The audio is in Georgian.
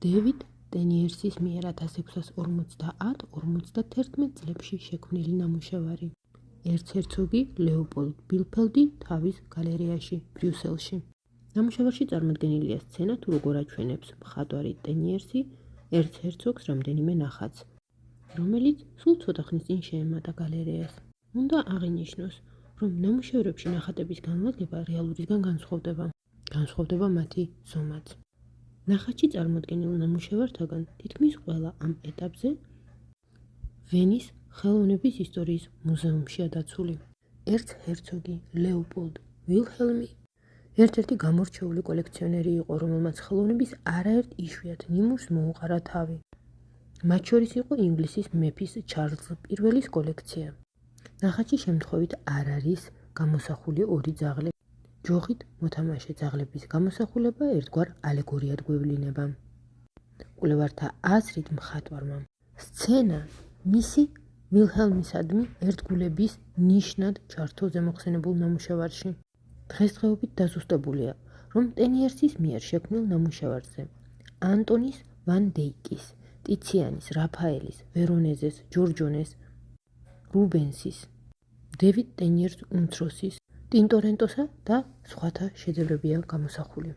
დევიდ ტენიერსის მიერ 1650-51 წლებში შექმნილი ნამუშევარი. ერცჰერცოგი ლეოპოლდ ბილფელდი თავის გალერეაში, ბრიუსელში. ნამუშევარში წარმოდგენილია სცენა, თუ როგორ აჩვენებს მხატვარი ტენიერსი ერცჰერცოგს რამდენიმე ნახატს, რომელიც სულ ცოტა ხნის წინ შეემატა გალერეას. უნდა აღინიშნოს, რომ ნამუშევრებში ნახატების განლაგება რეალურისგან განსხვავდება მათი ზომაც. ნახატში წარმოდგენილ ნამუშევართაგან თითქმის ყველა ამ ეტაპზე ვენის ხელოვნების ისტორიის მუზეუმშია დაცული. ერცჰერცოგი ლეოპოლდ ვილჰელმი ერთ-ერთი გამორჩეული კოლექციონერი იყო, რომელმაც ხელოვნების არაერთ იშვიათ ნიმუშს მოუყარა თავი. მათ შორის იყო ინგლისის მეფის ჩარლზ პირველის კოლექცია. ნახატში შემთხვევით არ არის გამოსახული ორი ძაღლი. ჯოხით მოთამაშე ძაღლების გამოსახულება ერთგვარ ალეგორიად გვევლინება. კვლევართა აზრით მხატვარმა სცენა მისი ვილჰელმისადმი ერთგულების ნიშნად ჩართო ზემოხსენებულ ნამუშევარში. დღესდღეობით დაზუსტებულია, რომ ტენიერსის მიერ შექმნილ ნამუშევარზე ანტონის ვან დეიკის, ტიციანის, რაფაელის, ვერონეზეს, ჯორჯონეს, რუბენსის, დევიდ ტენიერს უმცროსის, ტინტორენტოსა და სხვათა შედევრებია გამოსახული.